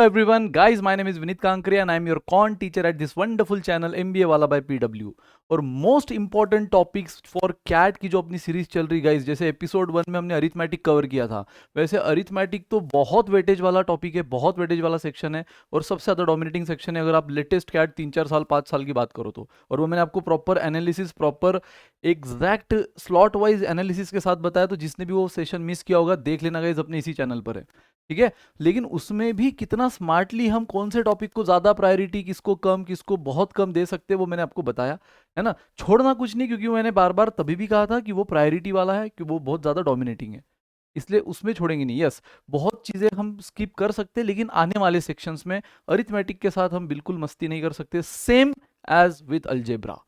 Hello everyone, guys. My name is Vinit Kankria and I am your con teacher at this wonderful channel MBA वाला by PW. और most important topics for CAT की जो अपनी series चल रही guys, जैसे episode 1 में हमने अरिथमेटिक कवर किया था, वैसे अरिथमेटिक तो बहुत वेटेज वाला टॉपिक है, बहुत वेटेज वाला सेक्शन है और सबसे ज़्यादा डोमिनेटिंग सेक्शन है अगर आप लेटेस्ट कैट 3-4 साल 5 साल की बात करो तो। और वो मैंने आपको proper analysis, proper exact slot wise analysis के साथ बताया, तो जिसने भी वो सेशन मिस किया होगा देख लेना गाइस, अपने इसी चैनल पर है, ठीक है। लेकिन उसमें भी कितना स्मार्टली हम कौन से टॉपिक को ज़्यादा प्रायोरिटी, किसको कम, किसको बहुत कम दे सकते हैं, वो मैंने आपको बताया है ना। छोड़ना कुछ नहीं, क्योंकि मैंने बार बार तभी भी कहा था कि वो प्रायोरिटी वाला है, कि वो बहुत ज़्यादा डोमिनेटिंग है, इसलिए उसमें छोड़ेंगे नहीं। यस, बहुत चीज़ें हम स्किप कर सकते हैं, लेकिन आने वाले सेक्शंस में अरिथमेटिक के साथ हम बिल्कुल मस्ती नहीं कर सकते, सेम एज विद अलजेब्रा,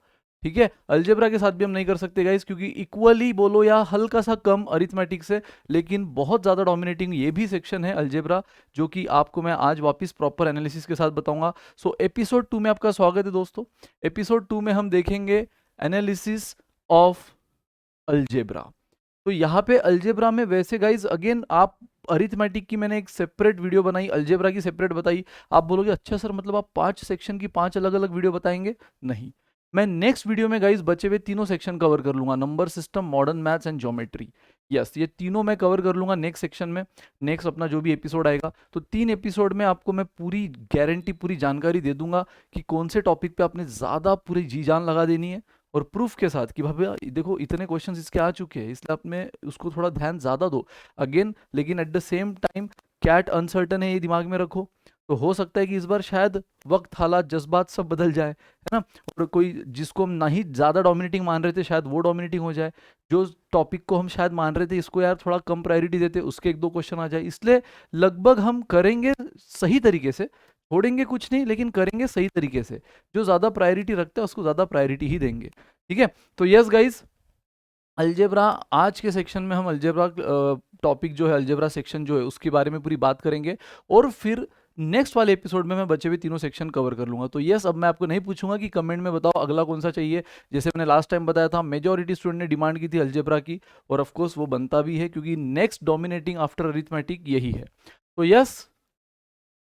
ठीक है। अलजेब्रा के साथ भी हम नहीं कर सकते गाइस, क्योंकि इक्वली बोलो या हल्का सा कम अरिथमेटिक से, लेकिन बहुत ज़्यादा डोमिनेटिंग ये भी सेक्शन है अलजेब्रा, जो कि आपको मैं आज वापस प्रॉपर एनालिसिस के साथ बताऊंगा। सो एपिसोड 2 में आपका स्वागत है दोस्तों। एपिसोड 2 में हम देखेंगे एनालिसिस ऑफ अलजेब्रा। तो यहाँ पे अलजेब्रा में वैसे गाइज अगेन आप अरिथमेटिक की मैंने एक सेपरेट वीडियो बनाई, अलजेब्रा की सेपरेट बताई। आप बोलोगे अच्छा सर, मतलब आप 5 सेक्शन की 5 अलग अलग वीडियो बताएंगे? नहीं, मैं नेक्स्ट वीडियो में गाइज बचे हुए तीनों सेक्शन कवर कर लूंगा, number system, modern maths and geometry. Yes, ये तीनों मैं कवर कर लूंगा नेक्स्ट सेक्शन में, नेक्स्ट अपना जो भी एपिसोड आएगा। तो 3 एपिसोड में आपको मैं पूरी गारंटी, पूरी जानकारी दे दूंगा कि कौन से टॉपिक पे आपने ज़्यादा पूरी जी जान लगा देनी है, और प्रूफ के साथ कि भाई देखो इतने क्वेश्चंस इसके आ चुके हैं, इसलिए आप में उसको थोड़ा ध्यान ज़्यादा दो अगेन। लेकिन at the same time CAT uncertain है, ये दिमाग में रखो। तो हो सकता है कि इस बार शायद वक्त, हालात, जज्बात सब बदल जाए, है ना। और कोई जिसको हम नहीं ज़्यादा डोमिनेटिंग मान रहे थे, शायद वो डोमिनेटिंग हो जाए। जो टॉपिक को हम शायद मान रहे थे इसको यार थोड़ा कम प्रायोरिटी देते, उसके 1-2 क्वेश्चन आ जाए। इसलिए लगभग हम करेंगे सही तरीके से, छोड़ेंगे कुछ नहीं, लेकिन करेंगे सही तरीके से। जो ज़्यादा प्रायोरिटी रखता है उसको ज़्यादा प्रायोरिटी ही देंगे, ठीक है। तो यस गाइज, अलजेब्रा आज के सेक्शन में हम अलजेब्रा टॉपिक जो है, अलजेब्रा सेक्शन जो है उसके बारे में पूरी बात करेंगे, और फिर नेक्स्ट वाले एपिसोड में मैं बचे हुए तीनों सेक्शन कवर कर लूंगा। तो यस, अब मैं आपको नहीं पूछूंगा कि कमेंट में बताओ अगला कौन सा चाहिए। जैसे मैंने लास्ट टाइम बताया था, मेजॉरिटी स्टूडेंट ने डिमांड की थी अलजेब्रा की, और ऑफ कोर्स वो बनता भी है, क्योंकि नेक्स्ट डोमिनेटिंग आफ्टर अरिथमेटिक यही है। तो यस,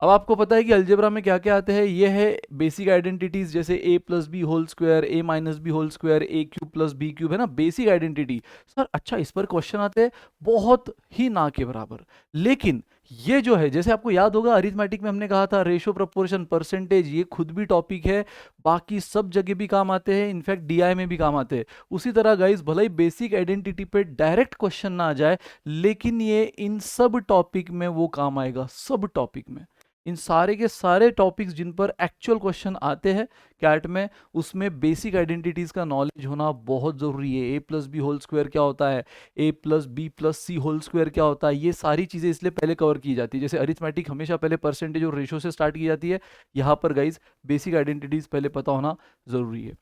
अब आपको पता है कि अलजेब्रा में क्या क्या आते हैं। ये है बेसिक आइडेंटिटीज, जैसे a plus b whole square, a minus b whole square, a cube plus b cube, है ना, बेसिक आइडेंटिटी। सर अच्छा, इस पर क्वेश्चन आते हैं बहुत ही ना के बराबर। लेकिन ये जो है, जैसे आपको याद होगा अरिथमेटिक में हमने कहा था रेशो, प्रपोर्शन, परसेंटेज, ये खुद भी टॉपिक है, बाकी सब जगह भी काम आते हैं, इनफैक्ट डीआई में भी काम आते हैं। उसी तरह गाइज, भले ही बेसिक आइडेंटिटी पे डायरेक्ट क्वेश्चन ना आ जाए, लेकिन ये इन सब टॉपिक में वो काम आएगा, सब टॉपिक में। इन सारे के सारे टॉपिक्स जिन पर एक्चुअल क्वेश्चन आते हैं कैट में, उसमें बेसिक आइडेंटिटीज का नॉलेज होना बहुत ज़रूरी है। ए प्लस बी होल स्क्वायर क्या होता है, ए प्लस बी प्लस सी होल स्क्वायर क्या होता है, ये सारी चीज़ें इसलिए पहले कवर की जाती है। जैसे अरिथमेटिक हमेशा पहले परसेंटेज और रेशो से स्टार्ट की जाती है, यहाँ पर गाइज बेसिक आइडेंटिटीज पहले पता होना ज़रूरी है।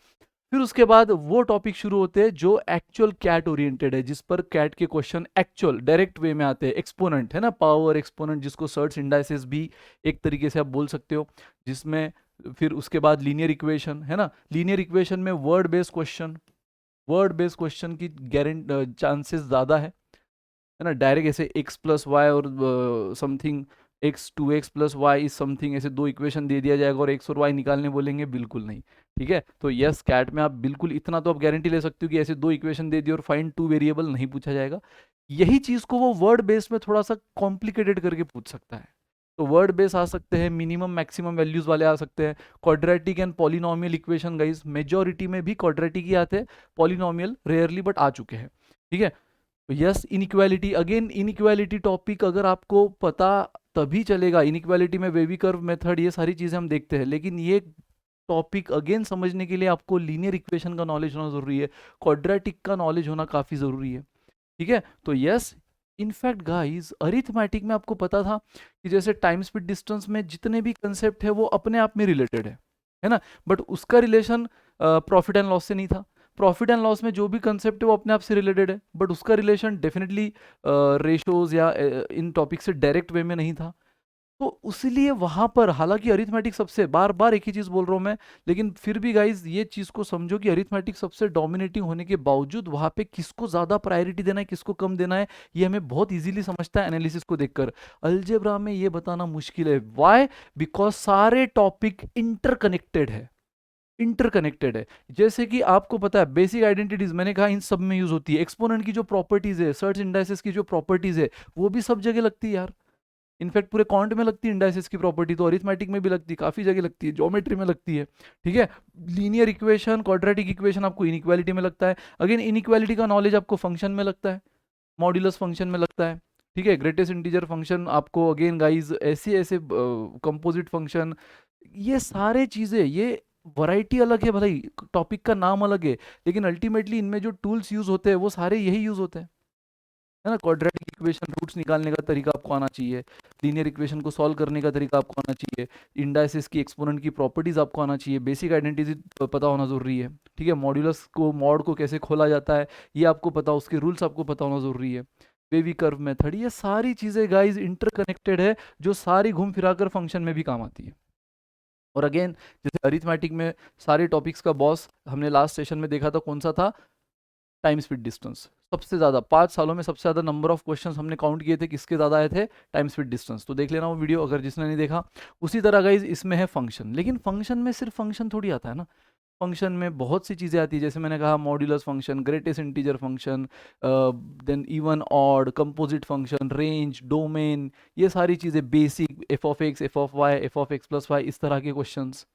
फिर उसके बाद वो टॉपिक शुरू होते हैं जो एक्चुअल कैट ओरिएंटेड है, जिस पर कैट के क्वेश्चन एक्चुअल डायरेक्ट वे में आते हैं। एक्सपोनेंट है ना, पावर एक्सपोनेंट, जिसको सर्च इंडाइसिस भी एक तरीके से आप बोल सकते हो, जिसमें फिर उसके बाद लीनियर इक्वेशन, है ना। लीनियर इक्वेशन में word based question, word based question की गारंटी चांसेस ज़्यादा है ना। डायरेक्ट ऐसे x प्लस वाई और something x, 2x plus y is something, ऐसे 2 इक्वेशन दे दिया जाएगा और x और y निकालने बोलेंगे, बिल्कुल नहीं, ठीक है। तो यस, कैट में आप बिल्कुल इतना तो आप गारंटी ले सकते हो कि ऐसे 2 इक्वेशन दे दिए और फाइंड 2 वेरिएबल नहीं पूछा जाएगा। यही चीज़ को वो वर्ड बेस में थोड़ा सा कॉम्प्लिकेटेड करके पूछ सकता है। तो वर्ड बेस आ सकते हैं, मिनिमम मैक्सिमम वैल्यूज वाले आ सकते हैं, quadratic and polynomial equation guys, majority में भी क्वाड्रेटिक ही आते हैं, पॉलिनोमियल रेयरली बट आ चुके हैं, ठीक है। तो yes, inequality, again inequality topic अगर आपको पता तभी चलेगा। इनइक्वालिटी में वेवी कर्व मेथड, ये सारी चीज़ें हम देखते हैं, लेकिन ये टॉपिक अगेन समझने के लिए आपको लीनियर इक्वेशन का नॉलेज होना ज़रूरी है, क्वाड्रेटिक का नॉलेज होना काफ़ी ज़रूरी है, ठीक है। तो यस, इनफैक्ट गाइस अरिथमेटिक में आपको पता था कि जैसे टाइम स्पीड डिस्टेंस में जितने भी कंसेप्ट है वो अपने आप में रिलेटेड है ना, बट उसका रिलेशन प्रॉफिट एंड लॉस से नहीं था। प्रॉफिट एंड लॉस में जो भी कंसेप्ट है वो अपने आप से रिलेटेड है, बट उसका रिलेशन डेफिनेटली रेशोज या इन टॉपिक से डायरेक्ट वे में नहीं था। तो उसलिए वहां पर, हालांकि अरिथमेटिक सबसे, बार बार एक ही चीज बोल रहा हूं मैं, लेकिन फिर भी गाइज ये चीज को समझो कि अरिथमेटिक सबसे डोमिनेटिंग होने के बावजूद वहां पे किसको ज्यादा प्रायोरिटी देना है, किसको कम देना है, ये हमें बहुत इजीली समझता है एनालिसिस को देखकर। अलजेब्रा में ये बताना मुश्किल है। व्हाई? बिकॉज सारे टॉपिक इंटरकनेक्टेड है, इंटरकनेक्टेड है। जैसे कि आपको पता है बेसिक आइडेंटिटीज, मैंने कहा इन सब में यूज होती है। एक्सपोनेंट की जो प्रॉपर्टीज है, सर्च इंडाइसेस की जो प्रॉपर्टीज है, वो भी सब जगह लगती है यार। इनफैक्ट पूरे काउंट में लगती है इंडाइसेस की प्रॉपर्टी, तो अरिथमेटिक में भी लगती है, काफी जगह लगती है, ज्योमेट्री में लगती है। ठीक है, लीनियर इक्वेशन, क्वाड्रेटिक इक्वेशन आपको इनइक्वालिटी में लगता है। अगेन इनइक्वालिटी का नॉलेज आपको फंक्शन में लगता है, मॉड्यूलस फंक्शन में लगता है। ठीक है, ग्रेटेस्ट इंटीजर फंक्शन आपको अगेन गाइज ऐसे ऐसे कंपोजिट फंक्शन, ये सारे चीजें, ये वैरायटी अलग है भले टॉपिक का नाम अलग है, लेकिन अल्टीमेटली इनमें जो टूल्स यूज होते हैं वो सारे यही यूज होते हैं, है ना। क्वाड्रेटिक इक्वेशन रूट्स निकालने का तरीका आपको आना चाहिए, लीनियर इक्वेशन को सॉल्व करने का तरीका आपको आना चाहिए, इंडाइसिस की एक्सपोनेंट की प्रॉपर्टीज आपको आना चाहिए, बेसिक आइडेंटिटी पता होना जरूरी है। ठीक है, मॉड्यूलस को, मॉड को कैसे खोला जाता है ये आपको पता, उसके रूल्स आपको पता होना जरूरी है। वेवी कर्व मेथड, ये सारी चीजें गाइज इंटरकनेक्टेड है, जो सारी घूम फिराकर फंक्शन में भी काम आती है। और अगेन जैसे अरिथमेटिक में सारे टॉपिक्स का बॉस हमने लास्ट सेशन में देखा था, कौन सा था? Time speed distance. सबसे ज्यादा 5 सालों में सबसे ज्यादा नंबर ऑफ क्वेश्चंस हमने काउंट किए थे, किसके ज्यादा आए थे? Time speed distance. तो देख लेना वो वीडियो अगर जिसने नहीं देखा। उसी तरह गाइज इसमें है फंक्शन, लेकिन फंक्शन में सिर्फ फंक्शन थोड़ी आता है ना, फंक्शन में बहुत सी चीज़ें आती है। जैसे मैंने कहा modulus function, greatest integer function, then even odd, composite function, range, domain, ये सारी चीज़ें, basic f of x, f of y, f of x plus y, इस तरह के क्वेश्चंस।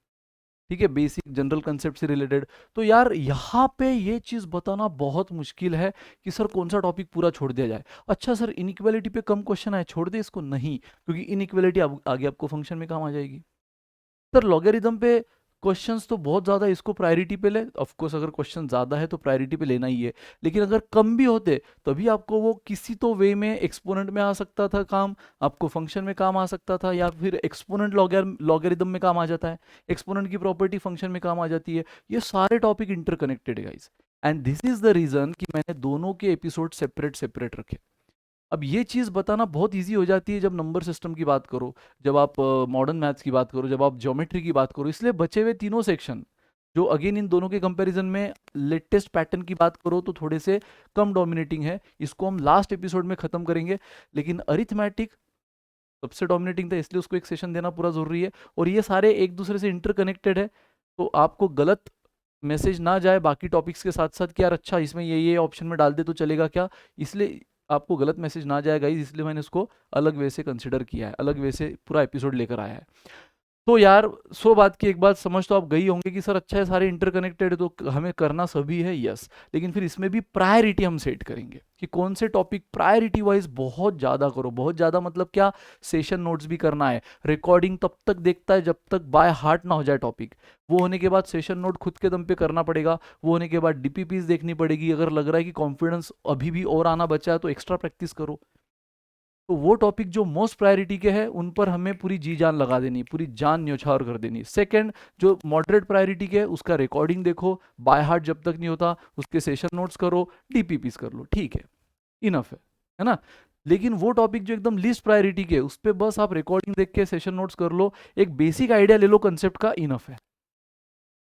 ठीक है, बेसिक जनरल कंसेप्ट से रिलेटेड। तो यार यहाँ पे ये चीज बताना बहुत मुश्किल है कि सर कौन सा टॉपिक पूरा छोड़ दिया जाए। अच्छा सर इनइक्वालिटी पे कम क्वेश्चन आए, छोड़ दे इसको? नहीं, क्योंकि इनइक्वालिटी आगे आपको फंक्शन में काम आ जाएगी। सर लॉगरिदम पे क्वेश्चंस तो बहुत ज़्यादा, इसको प्रायोरिटी पे ले। ऑफ कोर्स अगर क्वेश्चन ज़्यादा है तो प्रायोरिटी पे लेना ही है, लेकिन अगर कम भी होते तभी आपको वो किसी तो वे में एक्सपोनेंट में आ सकता था काम, आपको फंक्शन में काम आ सकता था, या फिर एक्सपोनेंट लॉगरिदम में काम आ जाता है, एक्सपोनेंट की प्रॉपर्टी फंक्शन में काम आ जाती है। ये सारे टॉपिक इंटरकनेक्टेड है guys, and this is the reason कि मैंने दोनों के एपिसोड सेपरेट सेपरेट रखे। अब ये चीज़ बताना बहुत इजी हो जाती है जब नंबर सिस्टम की बात करो, जब आप मॉडर्न मैथ्स की बात करो, जब आप ज्योमेट्री की बात करो। इसलिए बचे हुए तीनों सेक्शन जो अगेन इन दोनों के कंपैरिजन में लेटेस्ट पैटर्न की बात करो तो थोड़े से कम डोमिनेटिंग है, इसको हम लास्ट एपिसोड में खत्म करेंगे। लेकिन अरिथमेटिक सबसे डोमिनेटिंग था, इसलिए उसको एक सेशन देना पूरा जरूरी है। और ये सारे एक दूसरे से इंटरकनेक्टेड है, तो आपको गलत मैसेज ना जाए बाकी टॉपिक्स के साथ साथ कि यार अच्छा इसमें ये ऑप्शन में डाल दे तो चलेगा क्या, इसलिए आपको गलत मैसेज ना जाएगा, इसलिए मैंने इसको अलग वे से कंसिडर किया है, अलग वे से पूरा एपिसोड लेकर आया है। तो यार 100 बात की एक बात समझ तो आप गई होंगे कि सर अच्छा है सारे इंटरकनेक्टेड है तो हमें करना सभी है, यस। लेकिन फिर इसमें भी प्रायोरिटी हम सेट करेंगे कि कौन से टॉपिक प्रायोरिटी वाइज बहुत ज़्यादा करो। बहुत ज़्यादा मतलब क्या? सेशन नोट्स भी करना है, रिकॉर्डिंग तब तक देखता है जब तक बाय हार्ट ना हो जाए टॉपिक, वो होने के बाद सेशन नोट खुद के दम पे करना पड़ेगा, वो होने के बाद डीपीपीज देखनी पड़ेगी। अगर लग रहा है कि कॉन्फिडेंस अभी भी और आना बचा है तो एक्स्ट्रा प्रैक्टिस करो। तो वो टॉपिक जो मोस्ट प्रायोरिटी के हैं उन पर हमें पूरी जी जान लगा देनी, पूरी जान न्यौछावर कर देनी। सेकंड जो मॉडरेट प्रायोरिटी के है उसका रिकॉर्डिंग देखो, बाय हार्ट जब तक नहीं होता उसके सेशन नोट्स करो, डीपीपीस कर लो, ठीक है, इनफ है ना। लेकिन वो टॉपिक जो एकदम लीस्ट प्रायोरिटी के उस पर बस आप रिकॉर्डिंग देख के सेशन नोट्स कर लो, एक बेसिक आइडिया ले लो कंसेप्ट का, इनफ है।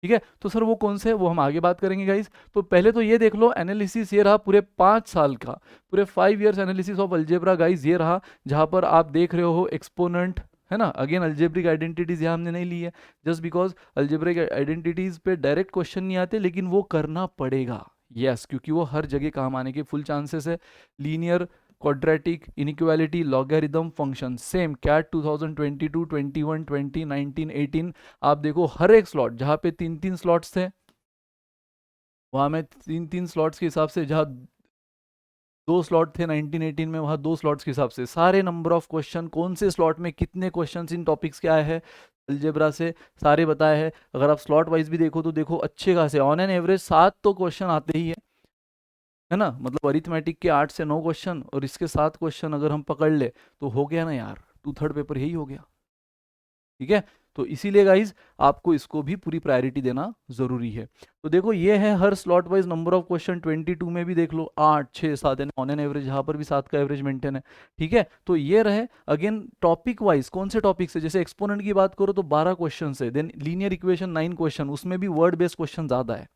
ठीक है, तो सर वो कौन से है वो हम आगे बात करेंगे गाइस। तो पहले तो ये देख लो एनालिसिस, ये रहा पूरे 5 साल का, पूरे 5 years analysis of algebra guys, ये रहा जहां पर आप देख रहे हो एक्सपोनेंट, है ना। अगेन अलजेब्रिक आइडेंटिटीज यहाँ हमने नहीं ली है, जस्ट बिकॉज अलजेब्रिक आइडेंटिटीज पे डायरेक्ट क्वेश्चन नहीं आते, लेकिन वो करना पड़ेगा, यस, क्योंकि वो हर जगह काम आने के फुल चांसेस है। Linear, quadratic, inequality, logarithm, function, same CAT 2022, 21, 20, 19, 18। आप देखो हर एक स्लॉट जहाँ पे 3-3 स्लॉट्स थे, वहां में 3-3 स्लॉट्स के हिसाब से, जहाँ 2 स्लॉट थे 1918 में, वहां 2 स्लॉट्स के हिसाब से सारे नंबर ऑफ क्वेश्चन, कौन से स्लॉट में कितने क्वेश्चन इन टॉपिक्स के आए हैं अलजेब्रा से, सारे बताए हैं। अगर आप स्लॉट वाइज भी देखो तो देखो अच्छे खासे ऑन एन एवरेज 7 तो क्वेश्चन आते ही है ना। मतलब अरिथमेटिक के 8 से 9 क्वेश्चन और इसके 7 क्वेश्चन अगर हम पकड़ ले तो हो गया ना यार, 2/3 पेपर यही हो गया। ठीक है, तो इसीलिए गाइज आपको इसको भी पूरी प्रायोरिटी देना जरूरी है। तो देखो ये है हर slot wise number of question, 22 में भी देख लो 8 6 7 यानी ऑन एन एवरेज यहाँ पर भी 7 का एवरेज मेंटेन है। ठीक है, तो ये रहे। अगेन टॉपिक वाइज कौन से टॉपिक से, जैसे एक्सपोनेंट की बात करो तो 12 क्वेश्चन है, देन लीनियर इक्वेशन 9 क्वेश्चन, उसमें भी वर्ड बेस्ड क्वेश्चन ज्यादा है।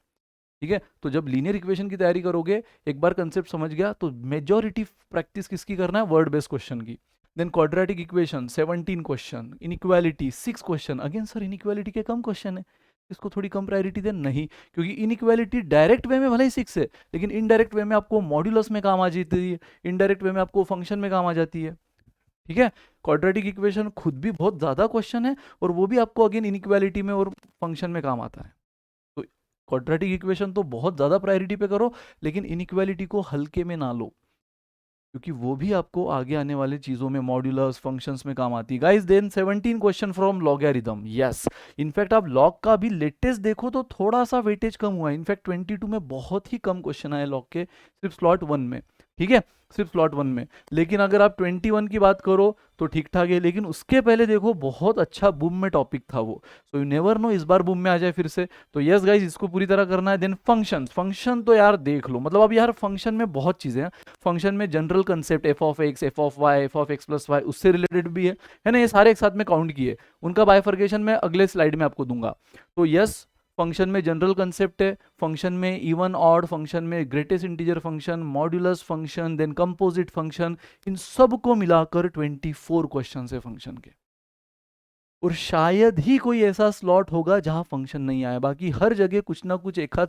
ठीक है, तो जब लीनियर इक्वेशन की तैयारी करोगे, एक बार कंसेप्ट समझ गया तो मेजॉरिटी प्रैक्टिस किसकी करना है, वर्ड बेस्ड क्वेश्चन की। Then quadratic equation 17 question, inequality 6 question. Again sir inequality के कम क्वेश्चन है, इसको थोड़ी कम प्रायोरिटी दे, नहीं, क्योंकि इनइक्वालिटी डायरेक्ट वे में भले ही 6 है, लेकिन इनडायरेक्ट वे में आपको मॉड्यूलस में काम आ जाती है, इनडायरेक्ट वे में आपको फंक्शन में काम आ जाती है। ठीक है, क्वाड्रेटिक इक्वेशन खुद भी बहुत ज्यादा क्वेश्चन है, और वो भी आपको अगेन इनइक्वालिटी में और फंक्शन में काम आता है। तो क्वाड्रेटिक इक्वेशन तो बहुत ज्यादा प्रायोरिटी पे करो, लेकिन इनइक्वालिटी को हल्के में ना लो, क्योंकि वो भी आपको आगे आने वाले चीजों में मॉड्यूलस फंक्शंस में काम आती है। Guys then 17 question from logarithm, yes. In fact आप लॉग का भी लेटेस्ट देखो तो थोड़ा सा वेटेज कम हुआ है, इनफैक्ट 22 में बहुत ही कम क्वेश्चन आए लॉग के, सिर्फ स्लॉट 1 में। ठीक है, सिर्फ स्लॉट 1 में। लेकिन अगर आप 21 की बात करो तो ठीक ठाक है, लेकिन उसके पहले देखो बहुत अच्छा बूम में टॉपिक था वो, सो यू नेवर नो इस बार बूम में आ जाए फिर से। तो यस गाइज इसको पूरी तरह करना है। देन फंक्शन तो यार देख लो, मतलब अब यार फंक्शन में बहुत चीजें हैं। फंक्शन में general concept f of x, f of y, f of x plus y, उससे रिलेटेड भी है ना, ये सारे एक साथ में काउंट किए, उनका बाइफर्केशन मैं अगले स्लाइड में आपको दूंगा। तो यस, फंक्शन में जनरल कंसेप्ट है, फंक्शन में इवन ऑड, फंक्शन में greatest integer function, modulus function, then composite function, इन सब को मिलाकर 24 क्वेश्चन है फंक्शन के। और शायद ही कोई ऐसा स्लॉट होगा जहां फंक्शन नहीं आया, बाकी हर जगह कुछ ना कुछ एक हाथ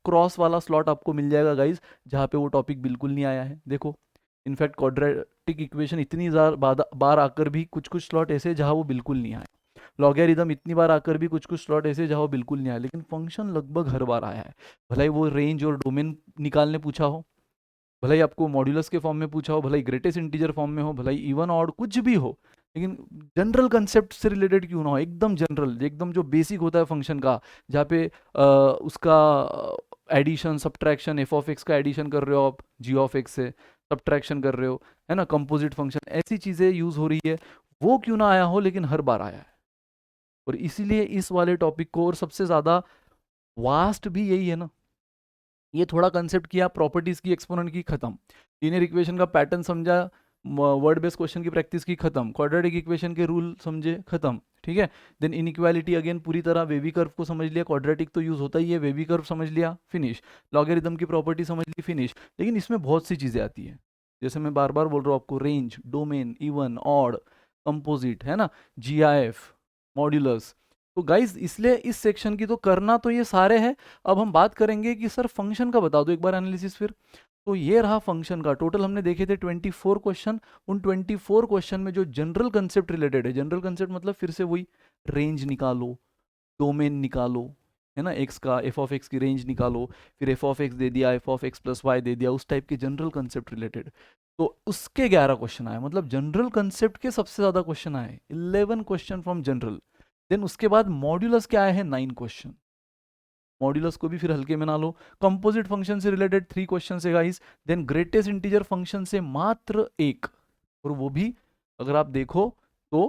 क्रॉस वाला स्लॉट आपको मिल जाएगा गाइज, जहां पे वो टॉपिक बिल्कुल नहीं आया है। देखो इनफैक्ट क्वाड्रेटिक इक्वेशन इतनी बार आकर भी कुछ कुछ स्लॉट ऐसे जहां वो बिल्कुल नहीं आए, लॉगरिथम इतनी बार आकर भी कुछ कुछ स्लॉट ऐसे जहां वो बिल्कुल नहीं आया, लेकिन फंक्शन लगभग हर बार आया है। भले ही वो रेंज और डोमेन निकालने पूछा हो, भले ही आपको मॉड्यूलस के फॉर्म में पूछा हो, भले ही ग्रेटेस्ट इंटीजर फॉर्म में हो, भले ही इवन ऑड कुछ भी हो, लेकिन जनरल कंसेप्ट से रिलेटेड क्यों ना हो, एकदम जनरल, एकदम जो बेसिक होता है फंक्शन का, जहाँ पे उसका addition subtraction, f of x का एडिशन कर रहे हो आप जी ऑफ एक्स से, सब्ट्रैक्शन कर रहे हो, है ना, कंपोजिट फंक्शन, ऐसी चीज़ें यूज़ हो रही है, वो क्यों ना आया हो, लेकिन हर बार आया है। और इसीलिए इस वाले टॉपिक को, और सबसे ज़्यादा वास्ट भी यही है ना, ये थोड़ा कंसेप्ट किया, प्रॉपर्टीज की, एक्सपोनेंट की, खत्म। लीनियर इक्वेशन का पैटर्न समझा, वर्ड बेस्ड क्वेश्चन की प्रैक्टिस की, खत्म। क्वाड्रेटिक इक्वेशन के रूल समझे, खत्म। ठीक है, देन इनइक्वालिटी अगेन पूरी तरह, वेवी कर्व को समझ लिया, क्वाड्रेटिक तो यूज होता ही है, वेवी कर्व समझ लिया, फिनिश। लॉगरिथम की प्रॉपर्टी समझ ली, फिनिश। लेकिन इसमें बहुत सी चीजें आती है, जैसे मैं बार बार बोल रहा हूँ आपको, range, domain, even odd, composite, है ना, जीआईएफ, मॉड्यूलस। तो गाइज इसलिए इस सेक्शन की तो करना तो ये सारे हैं। अब हम बात करेंगे कि सर फंक्शन का बता दो एक बार एनालिसिस फिर। तो ये रहा फंक्शन का, टोटल हमने देखे थे 24 क्वेश्चन। उन 24 क्वेश्चन में जो जनरल कंसेप्ट रिलेटेड है, जनरल कंसेप्ट मतलब फिर से वही, रेंज निकालो, डोमेन निकालो, है ना, एक्स का, एफ ऑफ एक्स की रेंज निकालो, फिर एफ ऑफ एक्स दे दिया, F of x plus why they दिया, उस टाइप के जनरल कंसेप्ट रिलेटेड। तो उसके 11 क्वेश्चन आए, मतलब जनरल कंसेप्ट के सबसे ज्यादा क्वेश्चन आए, 11 क्वेश्चन फ्रॉम जनरल। देन उसके बाद मॉड्यूलस के आए हैं 9 क्वेश्चन, मॉड्यूलस को भी फिर हल्के में ना लो। कंपोजिट फंक्शन से रिलेटेड 3 क्वेश्चन है guys. Then greatest integer function से मात्र एक, और वो भी अगर आप देखो तो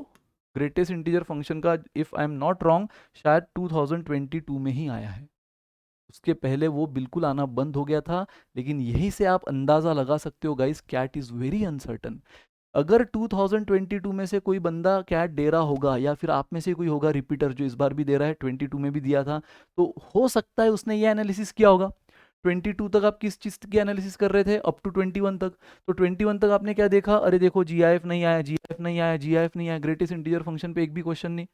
ग्रेटेस्ट इंटीजर फंक्शन का, if I am not wrong, शायद 2022 में ही आया है, उसके पहले वो बिल्कुल आना बंद हो गया था। लेकिन यहीं से आप अंदाजा लगा सकते हो guys, CAT is very uncertain. अगर 2022 में से कोई बंदा कैट दे रहा होगा, या फिर आप में से कोई होगा रिपीटर जो इस बार भी दे रहा है, 22 में भी दिया था, तो हो सकता है उसने ये एनालिसिस किया होगा। 22 तक आप किस चीज की एनालिसिस कर रहे थे, अप टू 21 तक। तो 21 तक आपने क्या देखा, अरे देखो जीआईएफ नहीं आया, जीआईएफ नहीं आया, जीआईएफ नहीं आया, ग्रेटेस्ट इंटीजर फंक्शन पे एक भी क्वेश्चन नहीं,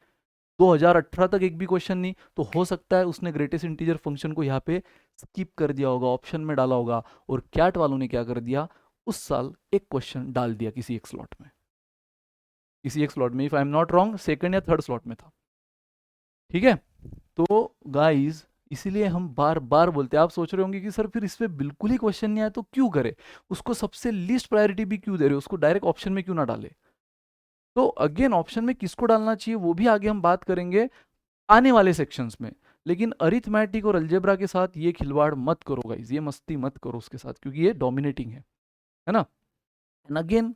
2018 तक एक भी क्वेश्चन नहीं। तो हो सकता है उसने ग्रेटेस्ट इंटीजर फंक्शन को यहाँ पे स्किप कर दिया होगा, ऑप्शन में डाला होगा, और कैट वालों ने क्या कर दिया, उस साल एक क्वेश्चन डाल दिया किसी एक स्लॉट में, किसी एक स्लॉट में, if I am not wrong second या थर्ड स्लॉट में था। ठीक है, तो गाइस इसीलिए हम बार बार बोलते हैं, आप सोच रहे होंगे कि सर फिर इस पे बिल्कुल ही क्वेश्चन नहीं आया तो क्यों करे, उसको सबसे लीस्ट प्रायोरिटी भी क्यों दे रहे हो, उसको डायरेक्ट ऑप्शन में क्यों ना डाले। तो अगेन ऑप्शन में किसको डालना चाहिए वो भी आगे हम बात करेंगे आने वाले सेक्शंस में। लेकिन अरिथमेटिक और अलजेब्रा के साथ ये खिलवाड़ मत करो गाइस, ये मस्ती मत करो उसके साथ, क्योंकि ये डोमिनेटिंग है ना। एंड अगेन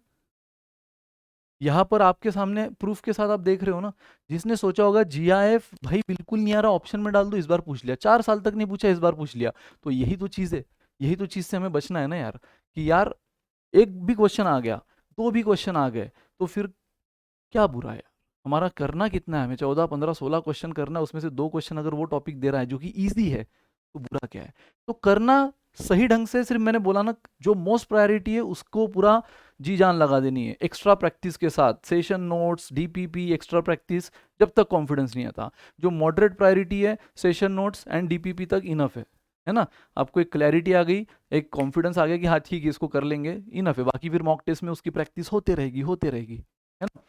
यहाँ पर आपके सामने प्रूफ के साथ आप देख रहे हो ना, जिसने सोचा होगा जीआईएफ भाई बिल्कुल नहीं आ रहा, ऑप्शन में डाल दो, इस बार पूछ लिया, 4 साल तक नहीं पूछा, इस बार पूछ लिया। तो यही तो चीज़ है, यही तो चीज़ से हमें बचना है ना यार, कि यार एक भी क्वेश्चन आ गया, 2 भी क्वेश्चन आ गए, तो फिर क्या बुरा है? हमारा करना कितना है, हमें 14 15 16 क्वेश्चन करना है, उसमें से 2 क्वेश्चन अगर वो टॉपिक दे रहा है जो कि ईजी है, तो बुरा क्या है? तो करना सही ढंग से, सिर्फ मैंने बोला ना, जो मोस्ट प्रायोरिटी है उसको पूरा जी जान लगा देनी है, एक्स्ट्रा प्रैक्टिस के साथ, session notes, DPP, extra practice, जब तक कॉन्फिडेंस नहीं आता। जो मॉडरेट प्रायोरिटी है, सेशन नोट्स एंड डीपीपी तक इनफ है ना? आपको एक क्लैरिटी आ गई, एक कॉन्फिडेंस आ गया कि हाँ ठीक है इसको कर लेंगे, इनफ है। बाकी फिर मॉक टेस्ट में उसकी प्रैक्टिस होते रहेगी, होते रहेगी, है ना?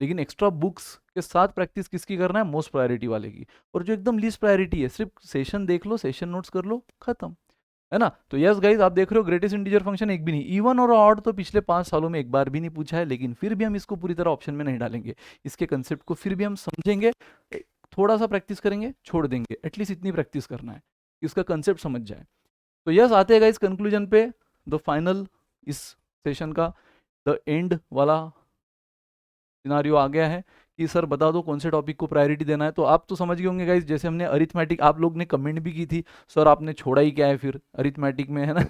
लेकिन एक्स्ट्रा बुक्स के साथ प्रैक्टिस किसकी करना है? मोस्ट प्रायोरिटी वाले की। और जो एकदम लीस्ट प्रायोरिटी है, सिर्फ सेशन देख लो, सेशन नोट्स कर लो, खत्म, है ना? तो यस गाइज, आप देख रहे हो ग्रेटेस्ट इंटीजर फंक्शन एक भी नहीं, इवन और ऑड तो पिछले 5 सालों में एक बार भी नहीं पूछा है, लेकिन फिर भी हम इसको पूरी तरह ऑप्शन में नहीं डालेंगे, इसके कंसेप्ट को फिर भी हम समझेंगे, थोड़ा सा प्रैक्टिस करेंगे, छोड़ देंगे, एटलीस्ट इतनी प्रैक्टिस करना है कि उसका कंसेप्ट समझ जाए। तो यस, आते हैं गाइज कंक्लूजन पे, द फाइनल इस सेशन का, द एंड वाला सिनारियो आ गया है कि सर बता दो कौन से टॉपिक को प्रायोरिटी देना है। तो आप तो समझ गए होंगे गाइस, जैसे हमने अरिथमेटिक, आप लोग ने कमेंट भी की थी, सर आपने छोड़ा ही क्या है फिर अरिथमेटिक में, है ना?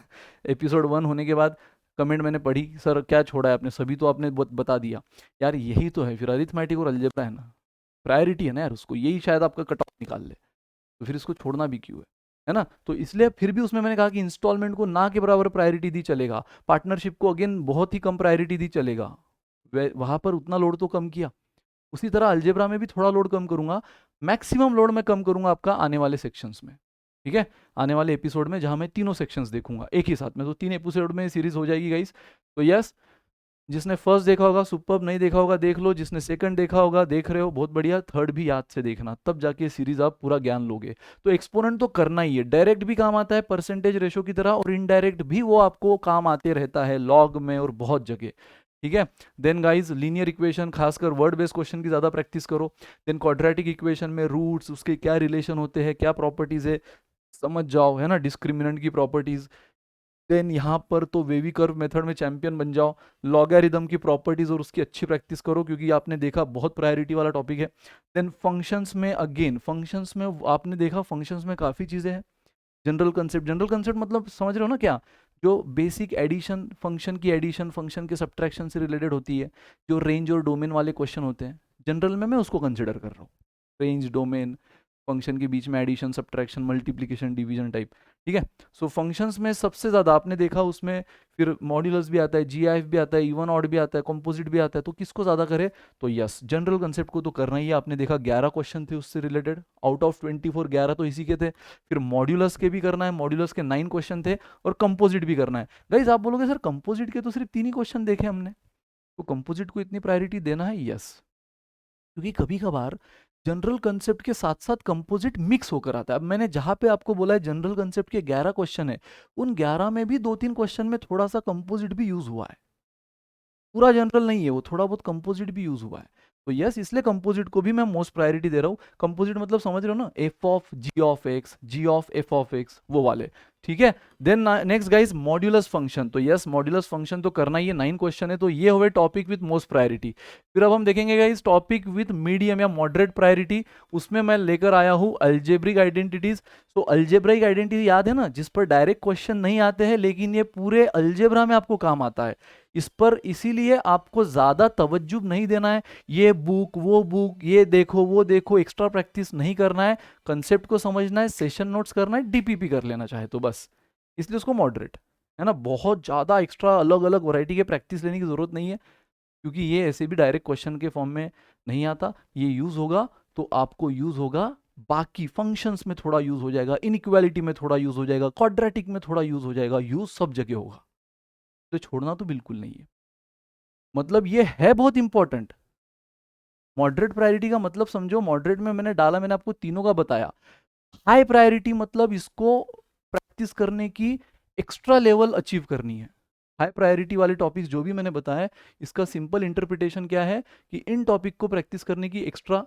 एपिसोड 1 होने के बाद कमेंट मैंने पढ़ी, सर क्या छोड़ा है आपने, सभी तो आपने बता दिया। यार यही तो है फिर, अरिथमेटिक और अलजेब्रा है ना, प्रायोरिटी है ना यार उसको, यही शायद आपका कट ऑफ निकाल ले, तो फिर इसको छोड़ना भी क्यों है ना? तो इसलिए फिर भी उसमें मैंने कहा कि इंस्टॉलमेंट को ना के बराबर प्रायोरिटी दी चलेगा, पार्टनरशिप को अगेन बहुत ही कम प्रायोरिटी दी चलेगा, वहां पर उतना लोड तो कम किया। उसी तरह अलजेब्रा में भी थोड़ा लोड कम करूंगा, मैक्सिमम लोड मैं कम करूंगा आपका आने वाले सेक्शंस में, ठीक है? आने वाले एपिसोड में जहां मैं तीनों सेक्शंस देखूंगा एक ही साथ में, तो 3 एपिसोड में सीरीज हो जाएगी गाइस। तो यस, जिसने फर्स्ट देखा होगा सुपर्ब, नहीं देखा होगा देख लो, जिसने सेकंड देखा होगा देख रहे हो बहुत बढ़िया, थर्ड भी याद से देखना, तब जाके सीरीज आप पूरा ज्ञान लोगे। तो एक्सपोनेंट तो करना ही है, डायरेक्ट भी काम आता है परसेंटेज रेशो की तरह, और इनडायरेक्ट भी वो आपको काम आते रहता है लॉग में और बहुत जगह, ठीक है? देन गाइज लीनियर इक्वेशन, खासकर वर्ड बेस्ड क्वेश्चन की ज्यादा प्रैक्टिस करो। देन क्वाड्रेटिक इक्वेशन में रूट्स, उसके क्या रिलेशन होते हैं, क्या प्रॉपर्टीज है, समझ जाओ, है ना? डिस्क्रिमिनेंट की प्रॉपर्टीज। देन यहाँ पर तो वेवी कर्व मेथड में चैंपियन बन जाओ, लॉगरिदम की प्रॉपर्टीज और उसकी अच्छी प्रैक्टिस करो, क्योंकि आपने देखा बहुत प्रायोरिटी वाला टॉपिक है। देन फंक्शंस में, अगेन फंक्शंस में आपने देखा फंक्शंस में काफ़ी चीज़ें हैं। जनरल कंसेप्ट, जनरल कंसेप्ट मतलब समझ रहे हो ना क्या? जो बेसिक एडिशन, फंक्शन की एडिशन, फंक्शन के सब्ट्रैक्शन से रिलेटेड होती है, जो रेंज और डोमेन वाले क्वेश्चन होते हैं, जनरल में मैं उसको कंसिडर कर रहा हूँ, रेंज, डोमेन, फंक्शन के बीच में addition, subtraction, multiplication, division type, ठीक है? सो फंक्शंस में सबसे ज़्यादा आपने देखा, उसमें फिर मॉड्यूलस भी आता है, जीआईएफ भी आता है, इवन ऑड भी आता है, कंपोजिट भी आता है, तो किसको ज़्यादा करे? तो यस, जनरल कंसेप्ट को तो करना ही है। आपने देखा 11 क्वेश्चन थे उससे रिलेटेड, आउट ऑफ 24 11 तो इसी के थे। फिर मॉड्यूलस के भी करना है, मॉड्यूलस के 9 क्वेश्चन थे, और कंपोजिट भी करना है। गाइज आप बोलोगे सर कंपोजिट के तो सिर्फ 3 ही क्वेश्चन देखे हमने, तो कंपोजिट को इतनी प्रायोरिटी देना है? यस, क्योंकि कभी कभार जनरल कंसेप्ट के साथ साथ कंपोजिट मिक्स होकर आता है। अब मैंने जहां पे आपको बोला है जनरल कंसेप्ट के 11 क्वेश्चन है, उन 11 में भी 2-3 क्वेश्चन में थोड़ा सा कंपोजिट भी यूज हुआ है, पूरा जनरल नहीं है वो, थोड़ा बहुत कंपोजिट भी यूज हुआ है। तो यस, इसलिए कंपोजिट को भी मैं मोस्ट प्रायोरिटी दे रहा हूँ। कंपोजिट मतलब समझ रहे हो ना, f of g of x, g of f of x, वो वाले, ठीक है? Then next guys, modulus function. तो यस, मॉड्यूलस फंक्शन तो करना ही है, 9 क्वेश्चन है, तो ये हुए टॉपिक विद मोस्ट प्रायोरिटी। फिर अब हम देखेंगे गाइज टॉपिक विद मीडियम या मॉडरेट प्रायोरिटी। उसमें मैं लेकर आया हूँ अल्जेब्रिक आइडेंटिटीज। तो अल्जेब्रिक आइडेंटिटी याद है ना, जिस पर डायरेक्ट क्वेश्चन नहीं आते हैं, लेकिन ये पूरे अल्जेब्रा में आपको काम आता है। इस पर इसीलिए आपको ज्यादा तवज्जो नहीं देना है, ये बुक वो बुक, ये देखो वो देखो, एक्स्ट्रा प्रैक्टिस नहीं करना है, कंसेप्ट को समझना है, सेशन नोट्स करना है, डीपीपी कर लेना चाहे तो बस, इसलिए उसको मॉडरेट, है ना? बहुत ज्यादा एक्स्ट्रा अलग अलग वैरायटी के प्रैक्टिस लेने की जरूरत नहीं है, क्योंकि ये ऐसे भी डायरेक्ट क्वेश्चन के फॉर्म में नहीं आता। ये यूज होगा तो आपको यूज होगा बाकी फंक्शंस में, थोड़ा यूज हो जाएगा, इनइक्वालिटी में थोड़ा यूज हो जाएगा, क्वाड्रेटिक में थोड़ा यूज हो जाएगा, यूज सब जगह होगा, तो छोड़ना तो बिल्कुल नहीं है। मतलब ये है बहुत इंपॉर्टेंट। मॉडरेट प्रायोरिटी का मतलब समझो, मॉडरेट में मैंने डाला, मैंने आपको तीनों का बताया। हाई प्रायोरिटी मतलब इसको प्रैक्टिस करने की एक्स्ट्रा लेवल अचीव करनी है। हाई प्रायोरिटी वाले टॉपिक्स जो भी मैंने बताया, इसका सिंपल इंटरप्रिटेशन क्या है कि इन टॉपिक को प्रैक्टिस करने की एक्स्ट्रा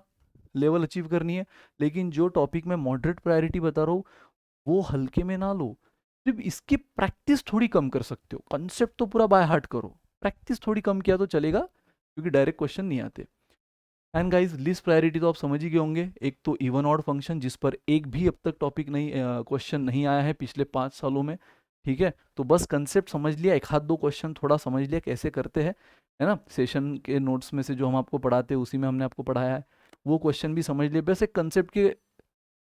लेवल अचीव करनी है। लेकिन जो टॉपिक में मॉडरेट प्रायोरिटी बता रहा हूँ, वो हल्के में ना लो, सिर्फ इसकी प्रैक्टिस थोड़ी कम कर सकते हो, कंसेप्ट तो पूरा बाय हार्ट करो, प्रैक्टिस थोड़ी कम किया तो चलेगा। क्योंकि डायरेक्ट क्वेश्चन नहीं आते। एंड गाइज लिस्ट प्रायोरिटी तो आप समझ ही गए होंगे, एक तो इवन ऑड फंक्शन जिस पर एक भी अब तक टॉपिक नहीं क्वेश्चन नहीं आया है पिछले 5 सालों में, ठीक है। तो बस कंसेप्ट समझ लिया, एक हाथ दो क्वेश्चन थोड़ा समझ लिया कैसे करते हैं, है ना, सेशन के नोट्स में से जो हम आपको पढ़ाते हैं उसी में हमने आपको पढ़ाया है, वो क्वेश्चन भी समझ लिए, बस एक कंसेप्ट के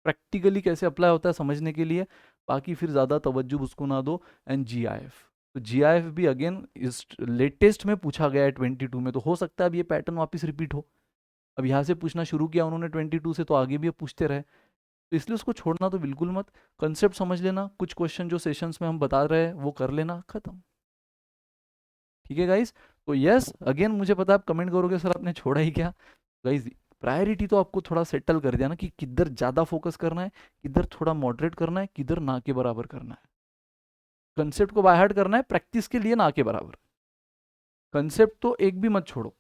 प्रैक्टिकली कैसे अप्लाई होता है समझने के लिए, बाकी फिर ज़्यादा तवज्जो उसको ना दो। एंड जीआईएफ, तो जीआईएफ भी अगेन इस लेटेस्ट में पूछा गया है 22 में, तो हो सकता है अब ये पैटर्न वापस रिपीट हो। अब यहाँ से पूछना शुरू किया उन्होंने 22 से, तो आगे भी अब पूछते रहे, तो इसलिए उसको छोड़ना तो बिल्कुल मत। कंसेप्ट समझ लेना, कुछ क्वेश्चन जो सेशंस में हम बता रहे हैं वो कर लेना, खत्म। ठीक है गाइस, तो यस अगेन मुझे पता है आप कमेंट करोगे सर आपने छोड़ा ही क्या। गाइस प्रायोरिटी तो आपको थोड़ा सेटल कर दिया ना, कि किधर ज़्यादा फोकस करना है, किधर थोड़ा मॉडरेट करना है, किधर ना के बराबर करना है। कंसेप्ट को बाय हार्ट करना है प्रैक्टिस के लिए, ना के बराबर। कंसेप्ट तो एक भी मत छोड़ो,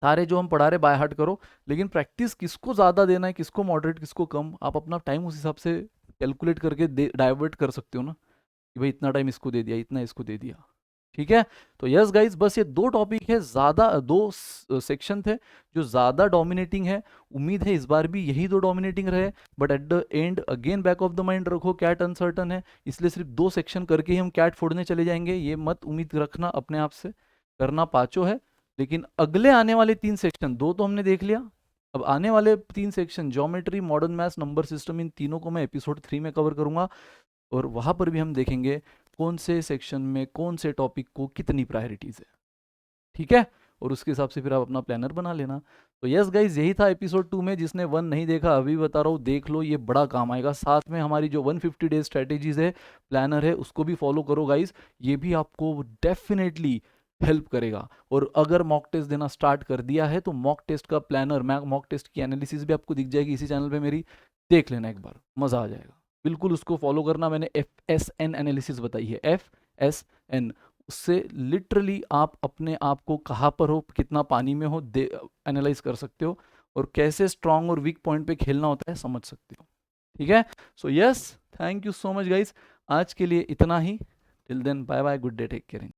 सारे जो हम पढ़ा रहे बाय हार्ट करो, लेकिन प्रैक्टिस किसको ज़्यादा देना है, किसको मॉडरेट, किसको कम, आप अपना टाइम उस हिसाब से कैलकुलेट करके डाइवर्ट कर सकते हो ना, कि भाई इतना टाइम इसको दे दिया, इतना इसको दे दिया। ठीक है, तो यस गाइस बस ये 2 टॉपिक है, ज़्यादा 2 सेक्शन थे जो ज़्यादा डोमिनेटिंग है। उम्मीद है इस बार भी यही 2 डोमिनेटिंग रहे, but at the end again back of the mind रखो कैट अनसर्टन है, इसलिए सिर्फ 2 सेक्शन करके ही हम कैट फोड़ने चले जाएंगे, ये मत उम्मीद रखना अपने आप से, करना पाँचों है। लेकिन अगले आने वाले 3 सेक्शन, 2 तो हमने देख लिया, अब आने वाले 3 section geometry, modern maths, number system, इन तीनों को मैं एपिसोड 3 में कवर करूंगा, और वहां पर भी हम देखेंगे कौन से सेक्शन में कौन से टॉपिक को कितनी प्रायोरिटीज है। ठीक है, और उसके हिसाब से फिर आप अपना प्लानर बना लेना। तो यस गाइज यही था एपिसोड 2 में, जिसने 1 नहीं देखा अभी बता रहा हूँ देख लो, ये बड़ा काम आएगा। साथ में हमारी जो 150 डेज स्ट्रेटेजीज है, प्लानर है, उसको भी फॉलो करो गाइज, ये भी आपको डेफिनेटली हेल्प करेगा। और अगर मॉक टेस्ट देना स्टार्ट कर दिया है तो मॉक टेस्ट का प्लानर, मॉक टेस्ट की एनालिसिस भी आपको दिख जाएगी इसी चैनल पे मेरी, देख लेना एक बार, मज़ा आ जाएगा। बिल्कुल उसको फॉलो करना, मैंने FSN एनालिसिस बताई है, FSN, उससे लिटरली आप अपने आप को कहाँ पर हो, कितना पानी में हो, एनालाइज कर सकते हो, और कैसे स्ट्रांग और वीक पॉइंट पे खेलना होता है समझ सकते हो। ठीक है, so yes thank you so much guys, आज के लिए इतना ही, till then bye bye, good day, take care.